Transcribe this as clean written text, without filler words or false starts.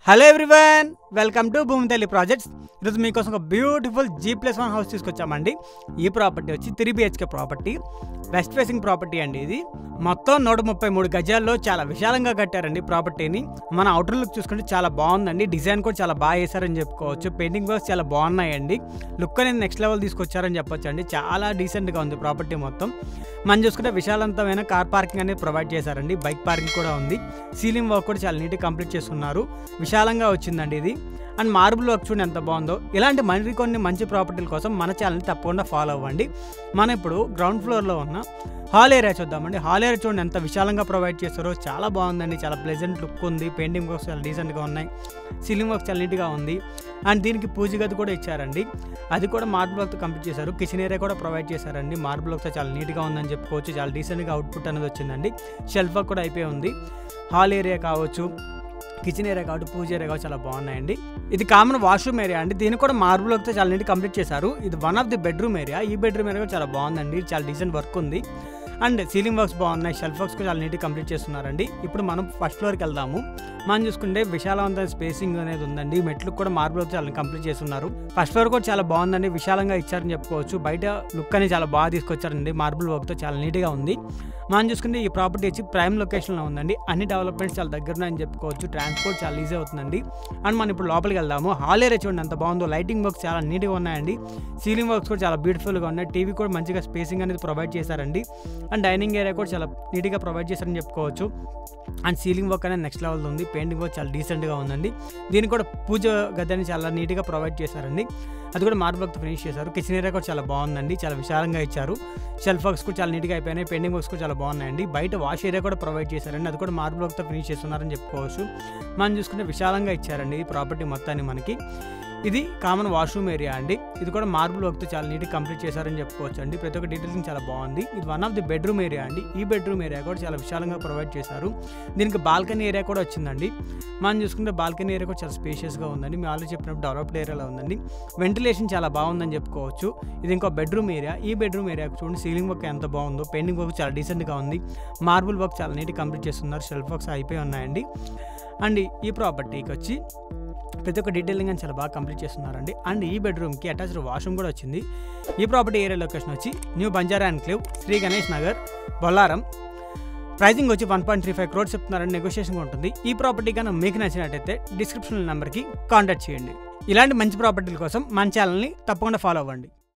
Hello everyone, welcome to Bhoomithalli projects. ఈరోజు మీకోసం ఒక బ్యూటిఫుల్ G+1 హౌస్ తీసుకొచ్చామండి. ఈ ప్రాపర్టీ వచ్చి 3 BHK property, west facing property అండి. ఇది మొత్తం 133 గజాల్లో చాలా విశాలంగా కట్టారండి ప్రాపర్టీని. మన అవుటర్ లుక్ చూసుకుంటే చాలా బాగుందండి. డిజైన్ కూడా చాలా బాగా వేసారని చెప్పుకోవచ్చు. పెయింటింగ్ వర్క్స్ చాలా బాగున్నాయండి. లుక్ అనేది నెక్స్ట్ లెవెల్ తీసుకొచ్చారని చెప్పొచ్చు అండి. చాలా డీసెంట్గా ఉంది ప్రాపర్టీ మొత్తం. మనం చూసుకుంటే విశాలవంతమైన కార్ పార్కింగ్ అనేది ప్రొవైడ్ చేశారండి. బైక్ పార్కింగ్ కూడా ఉంది. సీలింగ్ వర్క్ కూడా చాలా నీట్గా కంప్లీట్ చేస్తున్నారు. విశాలంగా వచ్చిందండి ఇది. అండ్ మార్బుల్ వర్క్ చూడండి ఎంత బాగుందో. ఇలాంటి మరికొన్ని మంచి ప్రాపర్టీల కోసం మన ఛానల్ని తప్పకుండా ఫాలో అవ్వండి. మనం ఇప్పుడు గ్రౌండ్ ఫ్లోర్లో ఉన్న హాల్ ఏరియా చూద్దామండి. హాల్ ఏరియా చూడండి ఎంత విశాలంగా ప్రొవైడ్ చేస్తారో. చాలా బాగుందండి. చాలా ప్లెజెంట్ లుక్ ఉంది. పెయింటింగ్ వర్క్స్ చాలా డీసెంట్గా ఉన్నాయి. సీలింగ్ వర్క్స్ చాలా నీట్గా ఉంది. అండ్ దీనికి పూజ గది కూడా ఇచ్చారండి. అది కూడా మార్బుల్ వర్క్తో కంప్లీట్ చేశారు. కిచెన్ ఏరియా కూడా ప్రొవైడ్ చేశారండి. మార్బుల్ వర్క్తో చాలా నీట్గా ఉందని చెప్పుకోవచ్చు. చాలా డీసెంట్గా అవుట్పుట్ అనేది వచ్చిందండి. షెల్ఫ్ వర్క్ కూడా అయిపోయి ఉంది. హాల్ ఏరియా కావచ్చు, కిచెన్ ఏరియా కాబట్టి, పూజ ఏరియా కాబట్టి చాలా బాగున్నాయండి. ఇది కామన్ వాష్రూమ్ ఏరియా అండి. దీన్ని కూడా మార్బుల్ వర్క్తో చాలా నీట్గా కంప్లీట్ చేశారు. ఇది one of the bedroom area. ఈ బెడ్రూమ్ ఏరియా కూడా చాలా బాగుందండి. చాలా డీసెంట్ వర్క్ ఉంది. అండ్ సీలింగ్ వర్క్స్ బాగున్నాయి. షెల్ఫ్ వర్క్స్ కూడా చాలా నీట్గా కంప్లీట్ చేస్తున్నారండి. ఇప్పుడు మనం ఫస్ట్ ఫ్లోర్కి వెళ్దాము. మనం చూసుకుంటే విశాలవంతమైన స్పేసింగ్ అనేది ఉందండి. మెట్లు కూడా మార్బుల్ వర్క్ చాలా కంప్లీట్ చేస్తున్నారు. ఫస్ట్ ఫ్లోర్ కూడా చాలా బాగుందండి. విశాలంగా ఇచ్చారని చెప్పుకోవచ్చు. బయట లుక్ అనేది చాలా బాగా తీసుకొచ్చారండి. మార్బుల్ వర్క్తో చాలా నీట్గా ఉంది. మనం చూసుకుంటే ఈ ప్రాపర్టీ వచ్చి ప్రైమ్ లొకేషన్లో ఉందండి. అన్ని డెవలప్మెంట్స్ చాలా దగ్గర అని చెప్పుకోవచ్చు. ట్రాన్స్పోర్ట్ చాలా ఈజీ అవుతుందండి. అండ్ మనం ఇప్పుడు లోపలికి వెళ్దాము. హాల్ ఏరియా చూడండి ఎంత బాగుందో. లైటింగ్ వర్క్స్ చాలా నీట్గా ఉన్నాయండి. సీలింగ్ వర్క్స్ కూడా చాలా బ్యూటిఫుల్గా ఉన్నాయి. టీవీ కూడా మంచిగా స్పేసింగ్ అనేది ప్రొవైడ్ చేశారండి. అండ్ డైనింగ్ ఏరియా కూడా చాలా నీట్గా ప్రొవైడ్ చేశారని చెప్పుకోవచ్చు. అండ్ సీలింగ్ వర్క్ అనేది నెక్స్ట్ లెవెల్ ఉంది. పెయింటింగ్ వర్క్ చాలా డీసెంట్గా ఉందండి. దీనికి కూడా పూజ గదిని చాలా నీట్గా ప్రొవైడ్ చేశారండి. అది కూడా మార్బుల్ వర్క్తో ఫినిష్ చేశారు. కిచెన్ ఏరియా కూడా చాలా బాగుందండి. చాలా విశాలంగా ఇచ్చారు. షెల్ఫ్ వర్క్స్ కూడా చాలా నీట్గా అయిపోయినాయి. పెయింటింగ్ వర్క్స్ కూడా చాలా బాగున్నాయండి. బయట వాష్ ఏరియా కూడా ప్రొవైడ్ చేశారండి. అది కూడా మార్బుల్ వర్క్తో ఫినిష్ చేస్తున్నారని చెప్పుకోవచ్చు. మనం చూసుకుంటే విశాలంగా ఇచ్చారండి ఈ ప్రాపర్టీ మొత్తాన్ని మనకి. ఇది కామన్ వాష్రూమ్ ఏరియా అండి. ఇది కూడా మార్బుల్ వర్క్తో చాలా నీట్గా కంప్లీట్ చేశారని చెప్పుకోవచ్చు అండి. ప్రతి ఒక్క డీటెయిలింగ్ చాలా బాగుంది. ఇది one of the bedroom area అండి. ఈ బెడ్రూమ్ ఏరియా కూడా చాలా విశాలంగా ప్రొవైడ్ చేశారు. దీనికి బాల్కనీ ఏరియా కూడా వచ్చిందండి. మనం చూసుకుంటే బాల్కనీ ఏరియా కూడా చాలా స్పేషియస్గా ఉందండి. మేము ఆల్రెడీ చెప్పినప్పుడు డెవలప్డ్ ఏరియాలో ఉందండి. వెంటిలేషన్ చాలా బాగుందని చెప్పుకోవచ్చు. ఇది ఇంకో బెడ్రూమ్ ఏరియా. ఈ బెడ్రూమ్ ఏరియా చూడండి సీలింగ్ వర్క్ ఎంత బాగుందో. పెయింటింగ్ వర్క్ చాలా డీసెంట్గా ఉంది. మార్బుల్ వర్క్ చాలా నీట్గా కంప్లీట్ చేస్తున్నారు. షెల్ఫ్ వర్క్స్ అయిపోయి ఉన్నాయండి. అండ్ ఈ ప్రాపర్టీకి వచ్చి ప్రతి ఒక్క డీటెయిలింగ్ అని చాలా బాగా కంప్లీట్ చేస్తున్నారండి. అండ్ ఈ బెడ్రూమ్కి అటాచ్డ్ వాష్రూమ్ కూడా వచ్చింది. ఈ ప్రాపర్టీ ఏరియా లొకేషన్ వచ్చి New Banjara Enclave, Shri Ganesh Nagar, Bollaram. Pricing వచ్చి 1.35 crores చెప్తున్నారండి. నెగోషియేషన్ ఉంటుంది. ఈ ప్రాపర్టీ కన్నా మీకు నచ్చినట్టయితే డిస్క్రిప్షన్ నెంబర్కి కాంటాక్ట్ చేయండి. ఇలాంటి మంచి ప్రాపర్టీల కోసం మన ఛానల్ని తప్పకుండా ఫాలో అవ్వండి.